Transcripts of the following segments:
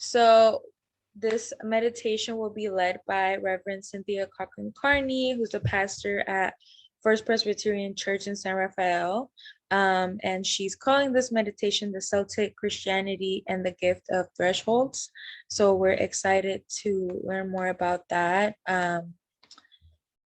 So this meditation will be led by Reverend Cynthia Cochran-Carney, who's a pastor at First Presbyterian Church in San Rafael. And she's calling this meditation the Celtic Christianity and the Gift of Thresholds. So we're excited to learn more about that.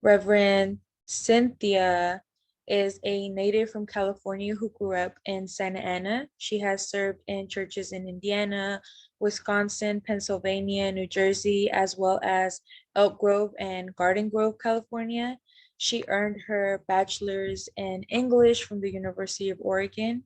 Reverend Cynthia is a native from California who grew up in Santa Ana. She has served in churches in Indiana, Wisconsin, Pennsylvania, New Jersey, as well as Elk Grove and Garden Grove, California. She earned her bachelor's in English from the University of Oregon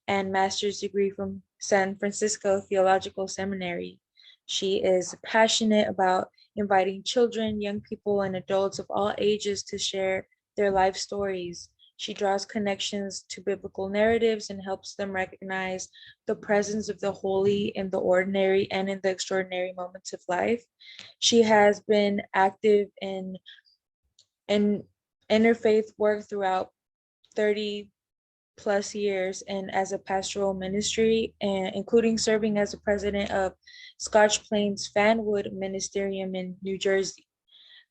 and master's degree from San Francisco Theological Seminary. She is passionate about inviting children, young people, and adults of all ages to share their life stories. She draws connections to biblical narratives and helps them recognize the presence of the holy in the ordinary and in the extraordinary moments of life. She has been active in interfaith work throughout 30 plus years and as a pastoral ministry, and including serving as the president of Scotch Plains-Fanwood Ministerium in New Jersey.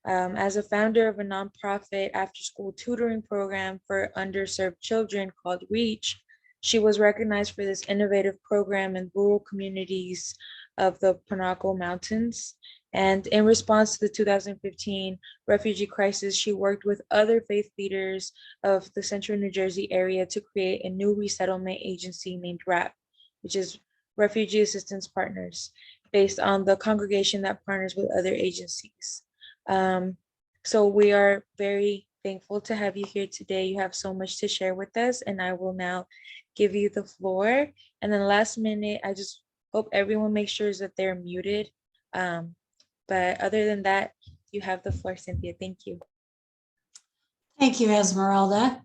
As a founder of a nonprofit after-school tutoring program for underserved children called REACH, she was recognized for this innovative program in rural communities of the Pocono Mountains. And in response to the 2015 refugee crisis, she worked with other faith leaders of the central New Jersey area to create a new resettlement agency named RAP, which is Refugee Assistance Partners, based on the congregation that partners with other agencies. So we are very thankful to have you here today. You have so much to share with us, and I will now give you the floor. And then last minute, I just hope everyone makes sure that they're muted. But other than that, you have the floor, Cynthia. Thank you. Thank you, Esmeralda.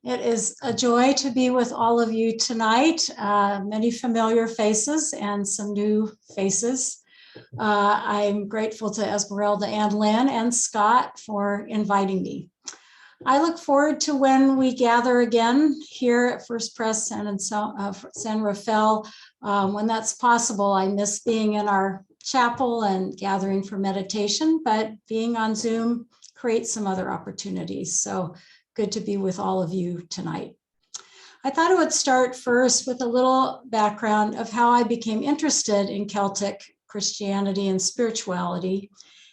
It is a joy to be with all of you tonight. Many familiar faces and some new faces. I'm grateful to Esmeralda and Lynn and Scott for inviting me. I look forward to when we gather again here at First Pres and San Rafael, when that's possible. I miss being in our chapel and gathering for meditation, but being on Zoom creates some other opportunities. So good to be with all of you tonight. I thought I would start first with a little background of how I became interested in Celtic Christianity and spirituality,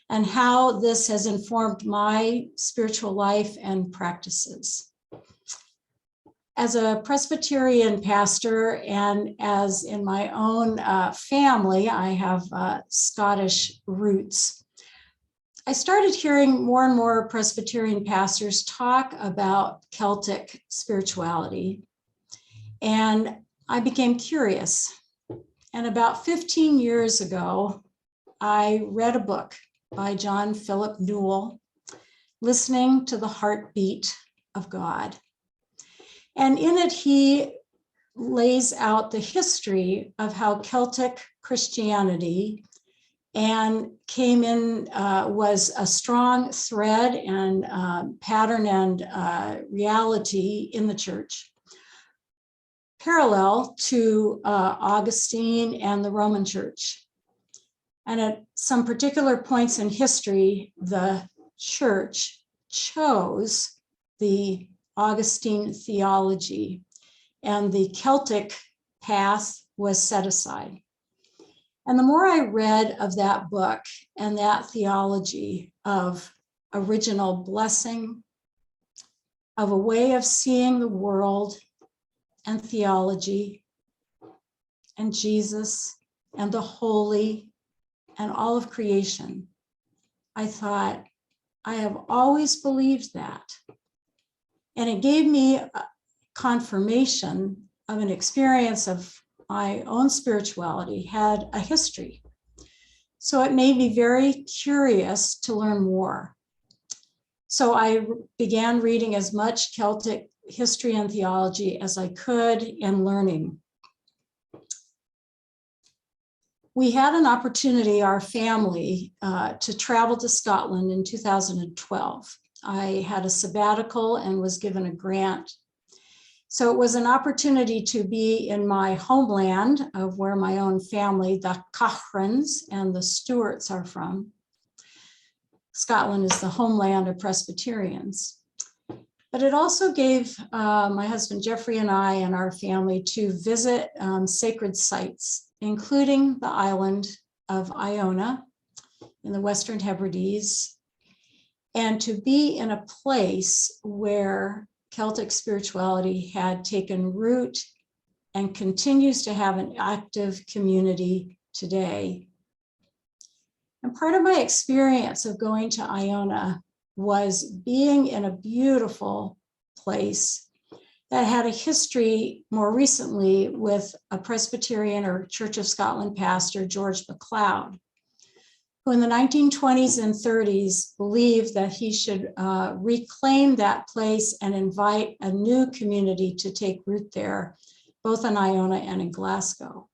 and how this has informed my spiritual life and practices. As a Presbyterian pastor and as in my own family, I have Scottish roots. I started hearing more and more Presbyterian pastors talk about Celtic spirituality, and I became curious. And about 15 years ago, I read a book by John Philip Newell, Listening to the Heartbeat of God. And in it, he lays out the history of how Celtic Christianity and came in, was a strong thread and pattern and reality in the church, parallel to Augustine and the Roman Church. And at some particular points in history, the church chose the Augustine theology, and the Celtic path was set aside. And the more I read of that book and that theology of original blessing, of a way of seeing the world and theology and Jesus and the holy and all of creation, I thought, I have always believed that. And it gave me a confirmation of an experience of my own spirituality had a history. So it made me very curious to learn more. So I began reading as much Celtic history and theology as I could and learning. We had an opportunity, our family, to travel to Scotland in 2012. I had a sabbatical and was given a grant. So it was an opportunity to be in my homeland of where my own family, the Cochrans and the Stewarts, are from. Scotland is the homeland of Presbyterians. But it also gave my husband Jeffrey and I and our family to visit sacred sites, including the island of Iona in the Western Hebrides, and to be in a place where Celtic spirituality had taken root and continues to have an active community today. And part of my experience of going to Iona was being in a beautiful place that had a history more recently with a Presbyterian or Church of Scotland pastor, George MacLeod, who in the 1920s and 30s believed that he should reclaim that place and invite a new community to take root there, both in Iona and in Glasgow.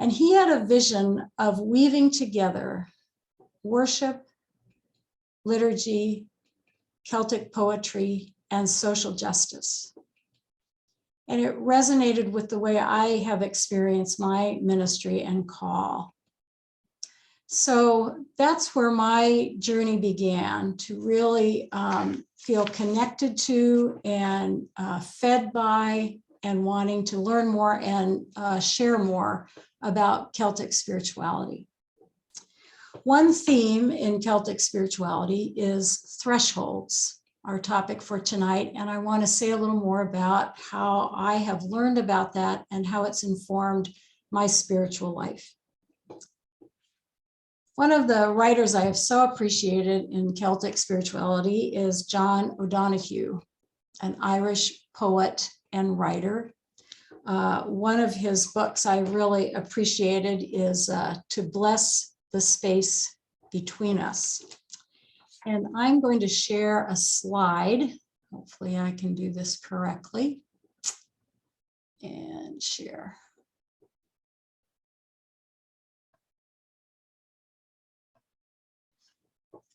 And he had a vision of weaving together worship, liturgy, Celtic poetry, and social justice. And it resonated with the way I have experienced my ministry and call. So that's where my journey began, to really feel connected to and fed by and wanting to learn more and share more about Celtic spirituality. One theme in Celtic spirituality is thresholds, our topic for tonight, and I want to say a little more about how I have learned about that and how it's informed my spiritual life. One of the writers I have so appreciated in Celtic spirituality is John O'Donoghue, an Irish poet and writer. One of his books I really appreciated is To Bless the Space Between Us. And I'm going to share a slide. Hopefully I can do this correctly. And share.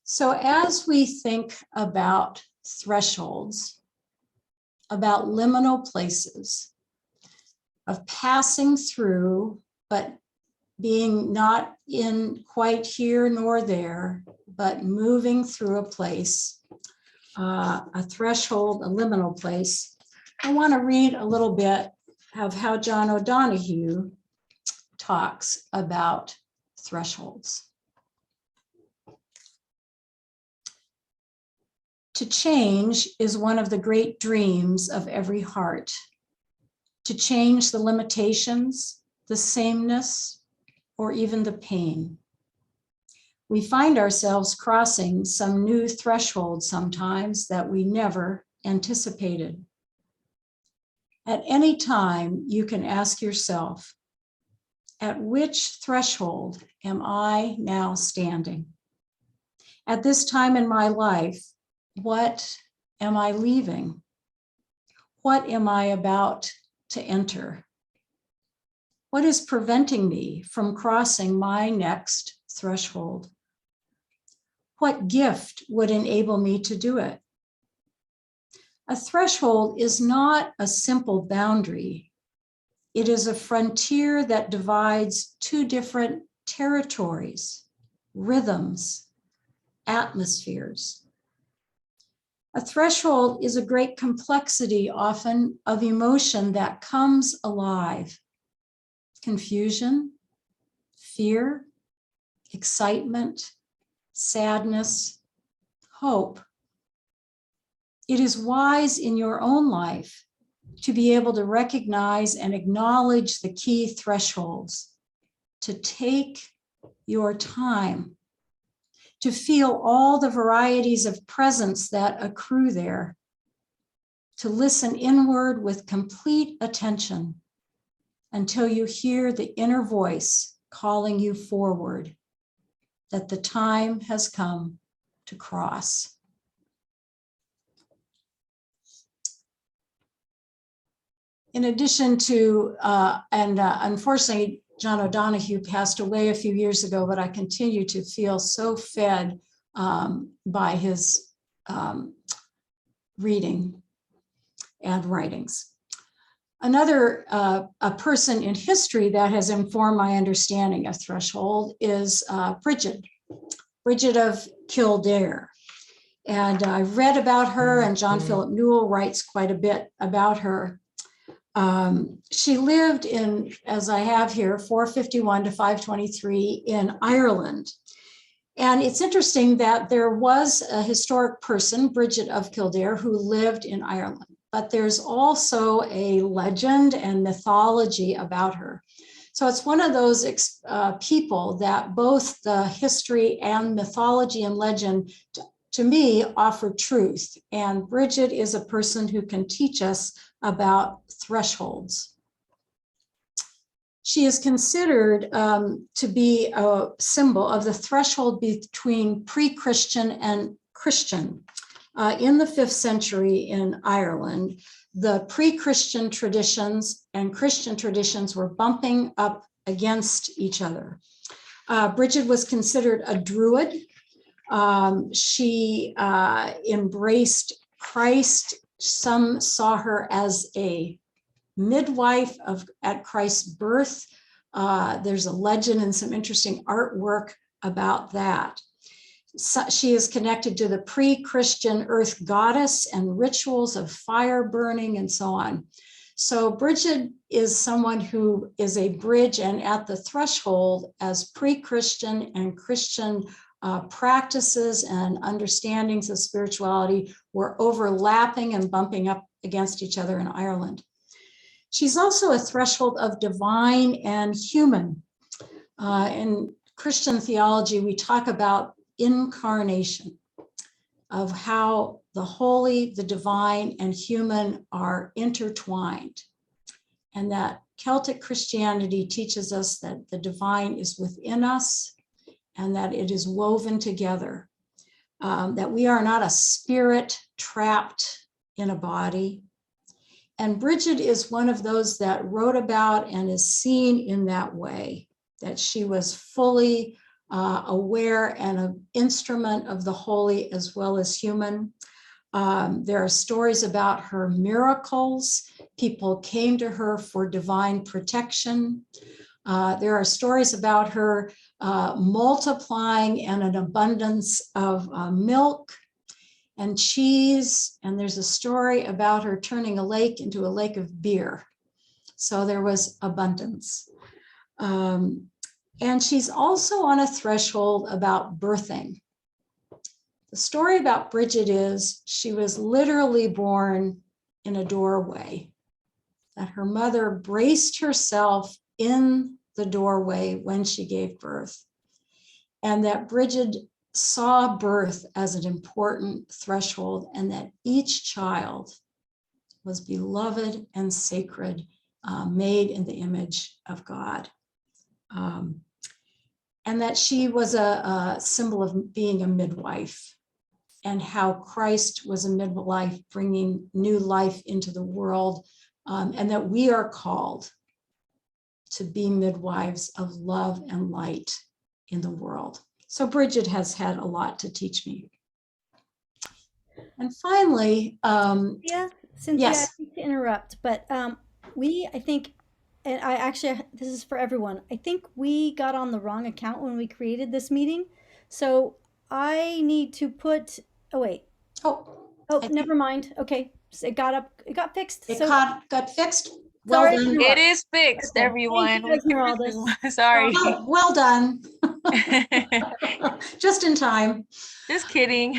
So as we think about thresholds, about liminal places, of passing through, but being not in quite here nor there, but moving through a place, a threshold, a liminal place, I want to read a little bit of how John O'Donoghue talks about thresholds. To change is one of the great dreams of every heart. To change the limitations, the sameness, or even the pain. We find ourselves crossing some new threshold sometimes that we never anticipated. At any time, you can ask yourself, at which threshold am I now standing? At this time in my life, what am I leaving? What am I about to enter? What is preventing me from crossing my next threshold? What gift would enable me to do it? A threshold is not a simple boundary. It is a frontier that divides two different territories, rhythms, atmospheres. A threshold is a great complexity, often, of emotion that comes alive. Confusion, fear, excitement, sadness, hope. It is wise in your own life to be able to recognize and acknowledge the key thresholds, to take your time, to feel all the varieties of presence that accrue there, to listen inward with complete attention until you hear the inner voice calling you forward, that the time has come to cross. In addition to, unfortunately, John O'Donoghue passed away a few years ago, but I continue to feel so fed by his reading. and writings. Another a person in history that has informed my understanding of threshold is Bridget of Kildare. And I've read about her, and John Philip Newell writes quite a bit about her. She lived in, as I have here, 451 to 523 in Ireland. And it's interesting that there was a historic person, Bridget of Kildare, who lived in Ireland. But there's also a legend and mythology about her. So it's one of those people that both the history and mythology and legend, to me, offer truth. And Bridget is a person who can teach us about thresholds. She is considered to be a symbol of the threshold between pre-Christian and Christian. In the 5th century in Ireland, the pre-Christian traditions and Christian traditions were bumping up against each other. Bridget was considered a druid. She embraced Christ. Some saw her as a midwife at Christ's birth. There's a legend and some interesting artwork about that. So she is connected to the pre-Christian earth goddess and rituals of fire burning and so on. So Bridget is someone who is a bridge and at the threshold as pre-Christian and Christian practices and understandings of spirituality were overlapping and bumping up against each other in Ireland. She's also a threshold of divine and human. In Christian theology, we talk about incarnation, of how the holy, the divine, and human are intertwined, and that Celtic Christianity teaches us that the divine is within us and that it is woven together, that we are not a spirit trapped in a body. And Bridget is one of those that wrote about and is seen in that way, that she was fully aware and an instrument of the holy as well as human. There are stories about her miracles. People came to her for divine protection. There are stories about her multiplying and an abundance of milk and cheese. And there's a story about her turning a lake into a lake of beer. So there was abundance. And she's also on a threshold about birthing. The story about Bridget is she was literally born in a doorway, that her mother braced herself in the doorway when she gave birth, and that Bridget saw birth as an important threshold, and that each child was beloved and sacred, made in the image of God. And that she was a symbol of being a midwife, and how Christ was a midwife bringing new life into the world, and that we are called to be midwives of love and light in the world. So Bridget has had a lot to teach me. And finally, Cynthia, yes. I hate to interrupt, but I think, and I actually, this is for everyone, I think we got on the wrong account when we created this meeting. So I need to put, oh wait. Oh, never mind. Okay. So it got fixed. It So got fixed. Well done. It is fixed, okay. everyone. Thank you, Esmeralda. Sorry. Oh, well done. Just in time. Just kidding.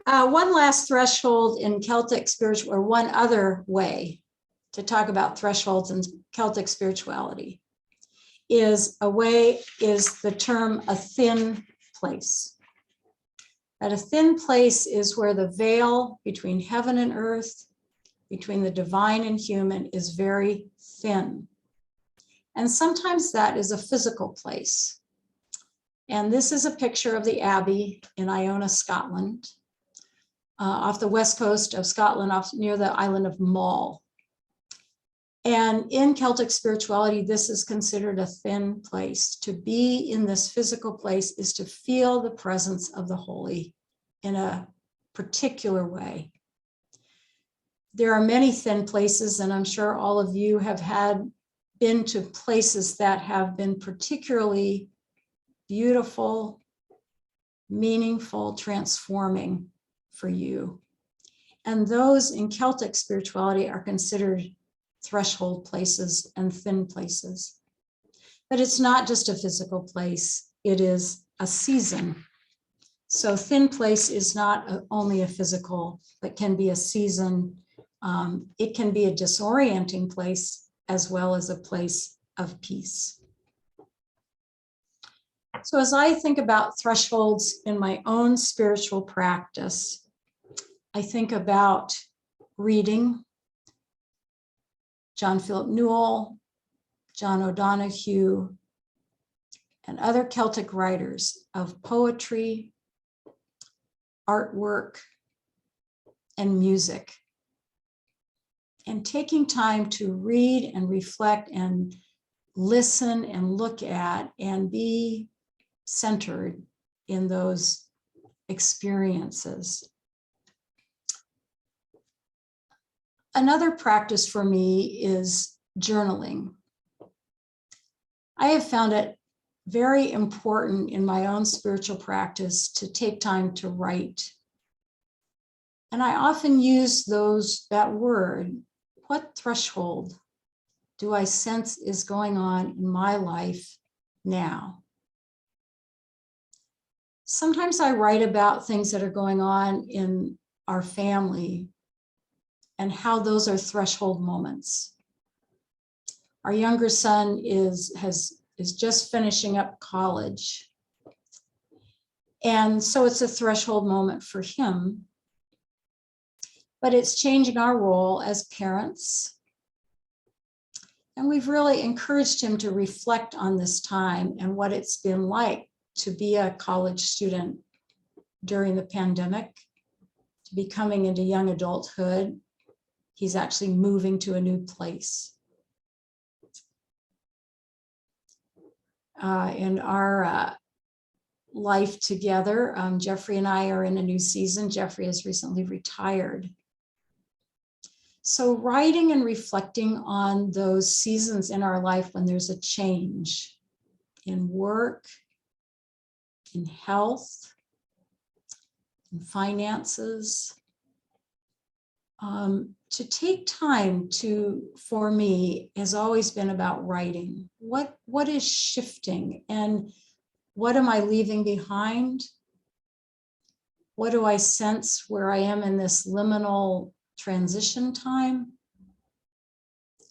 One last threshold in Celtic spiritual, or one other way to talk about thresholds in Celtic spirituality is the term a thin place. That a thin place is where the veil between heaven and earth, between the divine and human, is very thin. And sometimes that is a physical place. And this is a picture of the Abbey in Iona, Scotland, off the west coast of Scotland, near the island of Mull. And in Celtic spirituality, this is considered a thin place. To be in this physical place is to feel the presence of the holy in a particular way. there are many thin places, and I'm sure all of you have been to places that have been particularly beautiful, meaningful, transforming for you. And those in Celtic spirituality are considered threshold places and thin places. But it's not just a physical place, it is a season. So thin place is not only a physical, but can be a season. It can be a disorienting place as well as a place of peace. So as I think about thresholds in my own spiritual practice, I think about reading John Philip Newell, John O'Donoghue, and other Celtic writers of poetry, artwork, and music. And taking time to read and reflect and listen and look at and be centered in those experiences. Another practice for me is journaling. I have found it very important in my own spiritual practice to take time to write. And I often use that word, what threshold do I sense is going on in my life now? Sometimes I write about things that are going on in our family and how those are threshold moments. Our younger son is just finishing up college. And so it's a threshold moment for him, but it's changing our role as parents. And we've really encouraged him to reflect on this time and what it's been like to be a college student during the pandemic, to be coming into young adulthood. He's actually moving to a new place. In our life together, Jeffrey and I are in a new season. Jeffrey has recently retired. So writing and reflecting on those seasons in our life when there's a change in work, in health, in finances, to take time for me has always been about writing. What is shifting and what am I leaving behind? What do I sense where I am in this liminal transition time?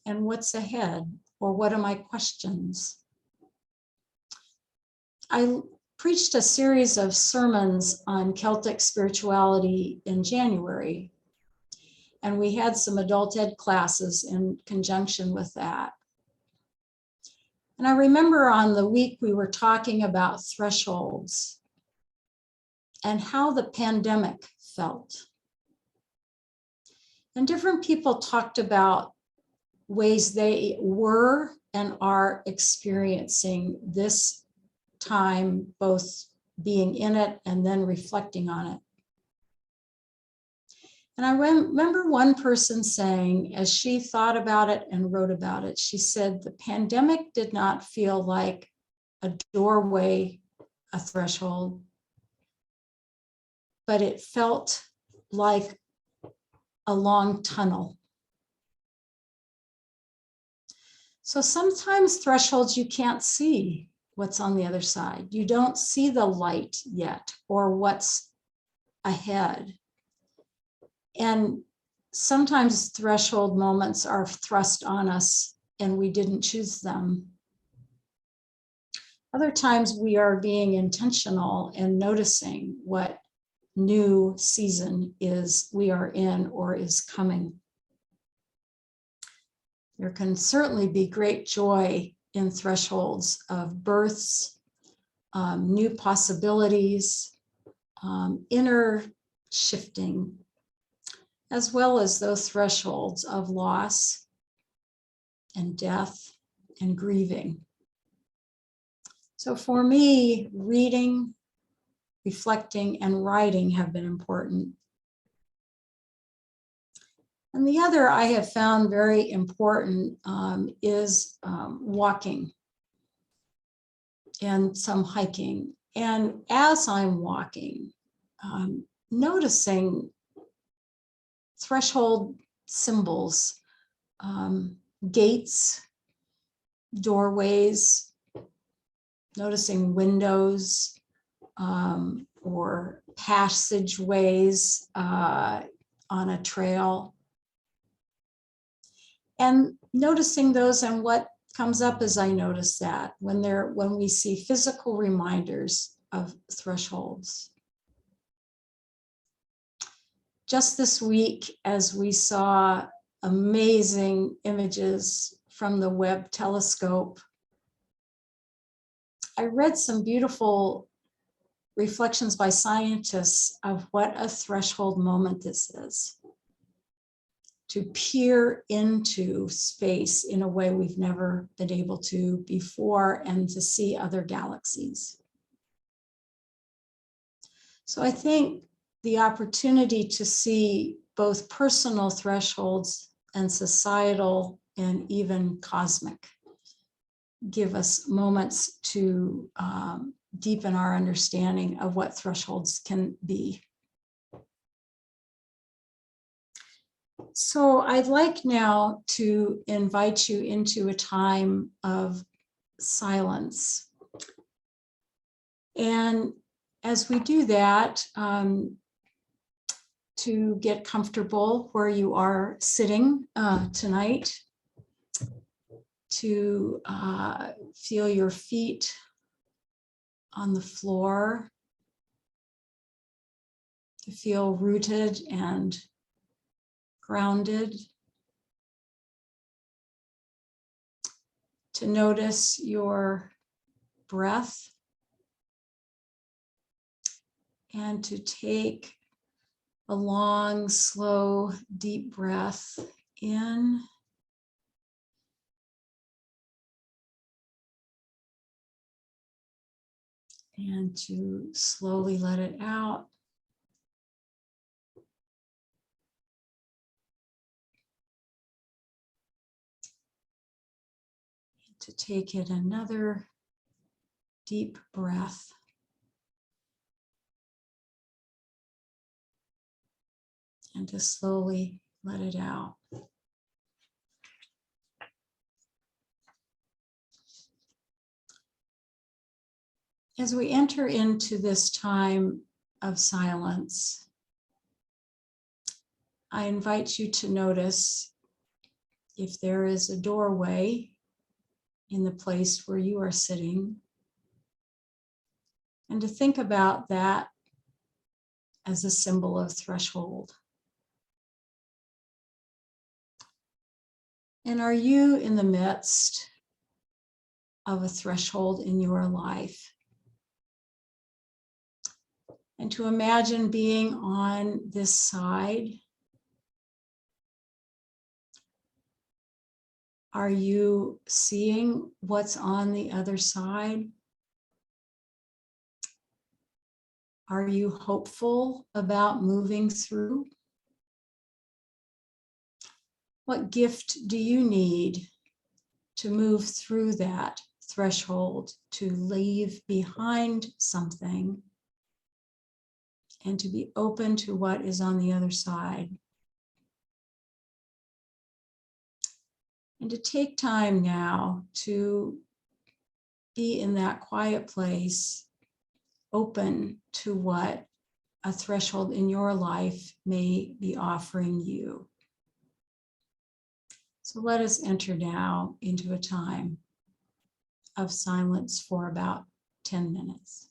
And what's ahead? Or what are my questions? I preached a series of sermons on Celtic spirituality in January. And we had some adult ed classes in conjunction with that. And I remember on the week we were talking about thresholds and how the pandemic felt. And different people talked about ways they were and are experiencing this time, both being in it and then reflecting on it. And I remember one person saying, as she thought about it and wrote about it, she said, the pandemic did not feel like a doorway, a threshold, but it felt like a long tunnel. So sometimes thresholds, you can't see what's on the other side. You don't see the light yet or what's ahead. And sometimes threshold moments are thrust on us and we didn't choose them. Other times we are being intentional and noticing what new season we are in or is coming. There can certainly be great joy in thresholds of births, new possibilities, inner shifting, as well as those thresholds of loss and death and grieving. So for me, reading, reflecting, and writing have been important. And the other I have found very important is walking and some hiking. And as I'm walking, noticing threshold symbols, gates, doorways, noticing windows or passageways on a trail, and noticing those. And what comes up as I notice that when we see physical reminders of thresholds. Just this week, as we saw amazing images from the Webb telescope, I read some beautiful reflections by scientists of what a threshold moment this is. To peer into space in a way we've never been able to before, and to see other galaxies. So I think the opportunity to see both personal thresholds and societal and even cosmic give us moments to deepen our understanding of what thresholds can be. So I'd like now to invite you into a time of silence. And as we do that, to get comfortable where you are sitting tonight, to feel your feet on the floor, to feel rooted and grounded, to notice your breath, and to take a long, slow, deep breath in and to slowly let it out. And to take in another deep breath. And to slowly let it out. As we enter into this time of silence, I invite you to notice if there is a doorway in the place where you are sitting, and to think about that as a symbol of threshold. And are you in the midst of a threshold in your life? And to imagine being on this side. Are you seeing what's on the other side? Are you hopeful about moving through? What gift do you need to move through that threshold, to leave behind something and to be open to what is on the other side? And to take time now to be in that quiet place, open to what a threshold in your life may be offering you. So let us enter now into a time of silence for about 10 minutes.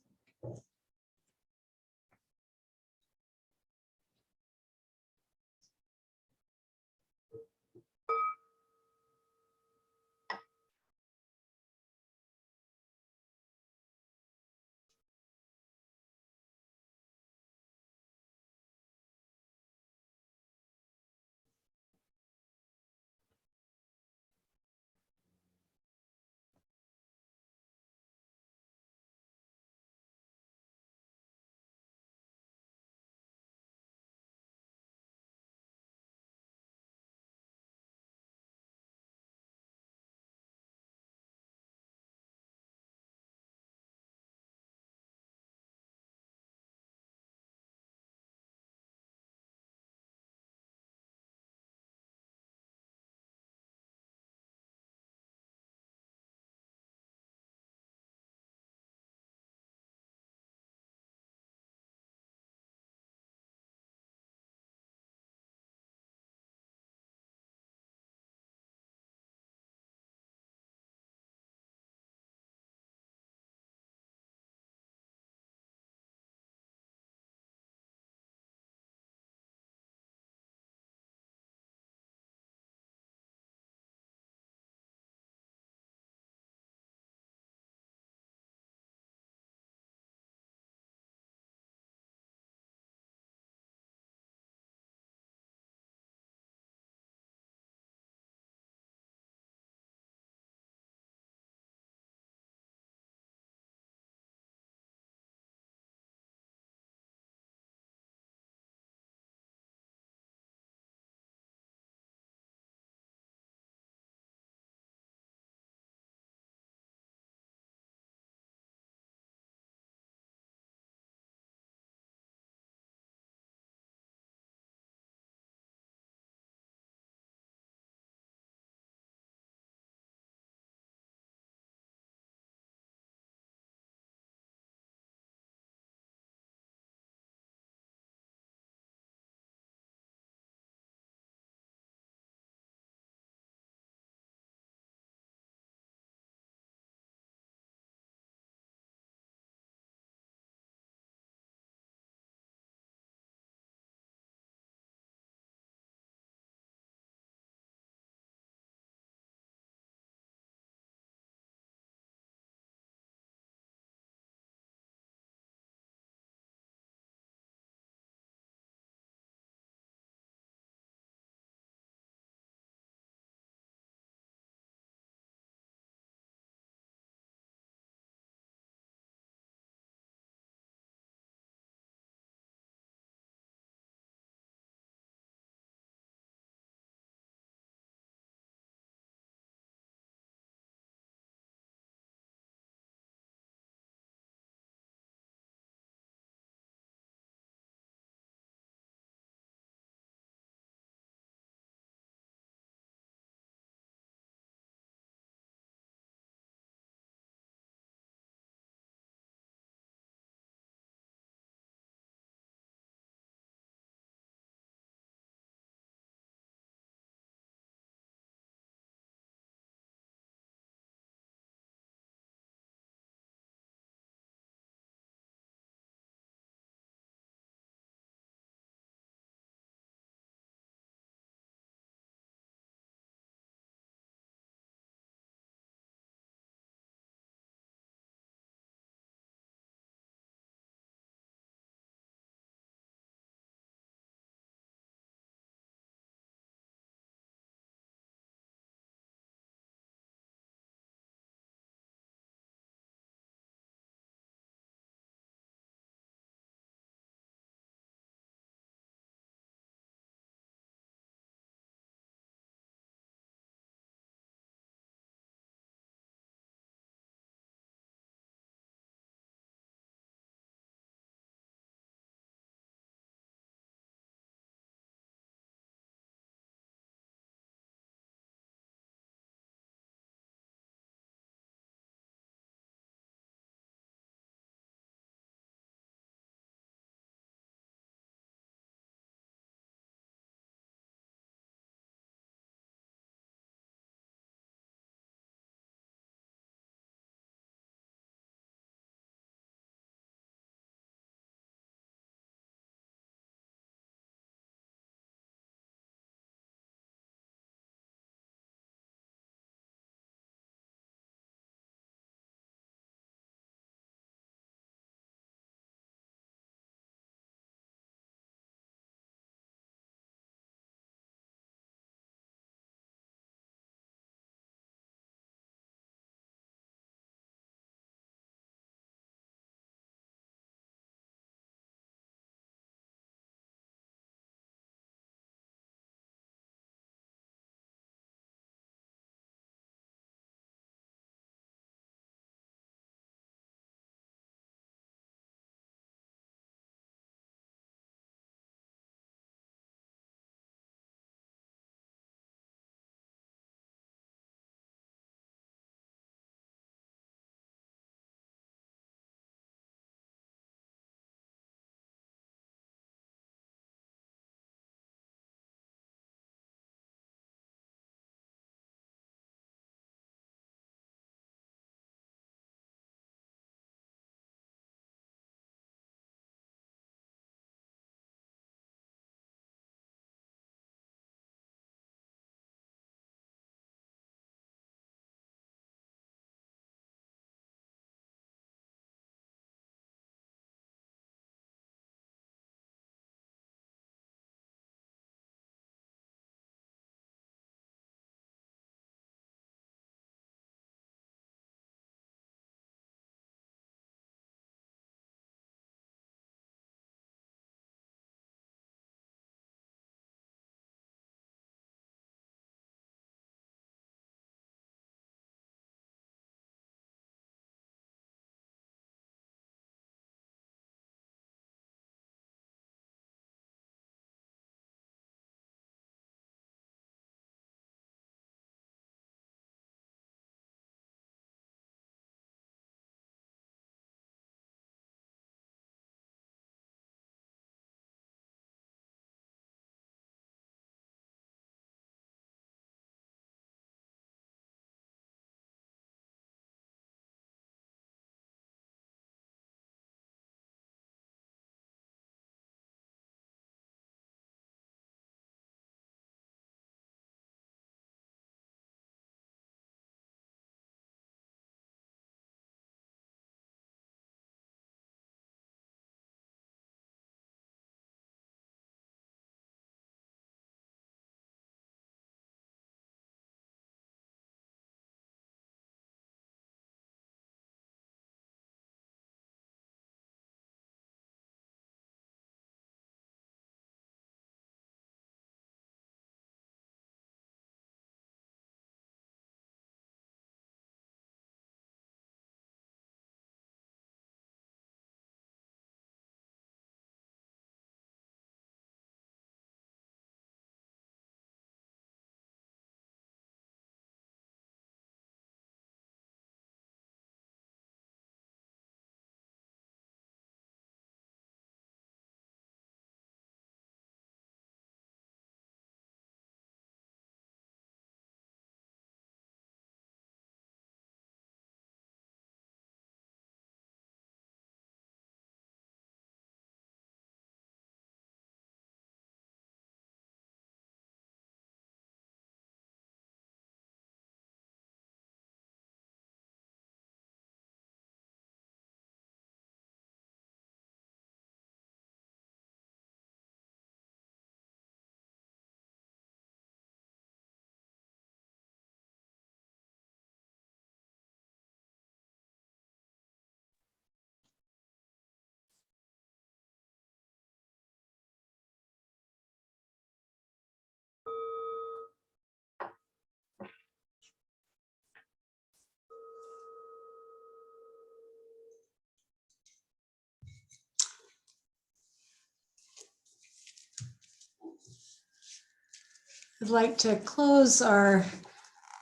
I'd like to close our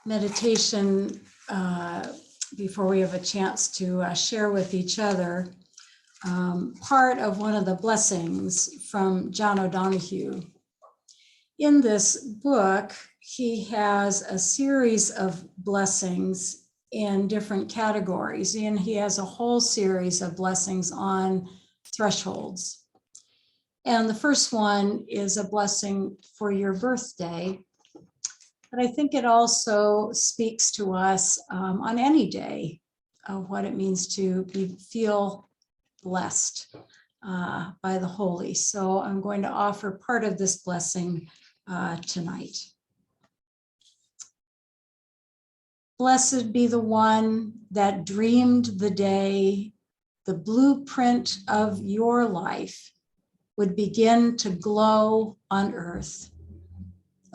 meditation before we have a chance to share with each other part of one of the blessings from John O'Donohue. In this book, he has a series of blessings in different categories, and he has a whole series of blessings on thresholds. And the first one is a blessing for your birthday. But I think it also speaks to us on any day of what it means to feel blessed by the holy. So I'm going to offer part of this blessing tonight. Blessed be the one that dreamed the day the blueprint of your life would begin to glow on earth,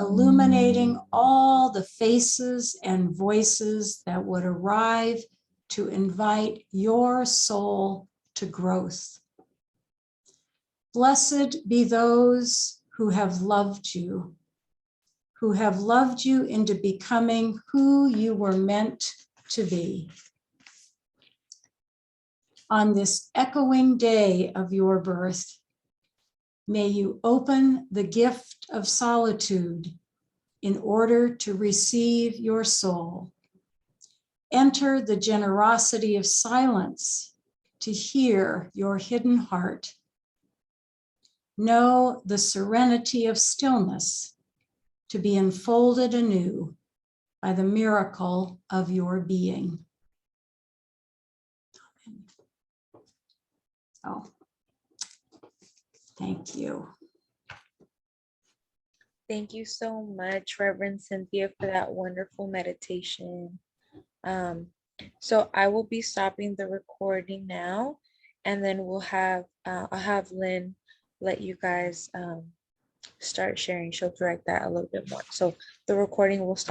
illuminating all the faces and voices that would arrive to invite your soul to growth. Blessed be those who have loved you into becoming who you were meant to be. On this echoing day of your birth, may you open the gift of solitude in order to receive your soul. Enter the generosity of silence to hear your hidden heart. Know the serenity of stillness to be enfolded anew by the miracle of your being. Oh, thank you. Thank you so much, Reverend Cynthia, for that wonderful meditation. So I will be stopping the recording now, and then I'll have Lynn let you guys start sharing. She'll direct that a little bit more. So the recording will stop.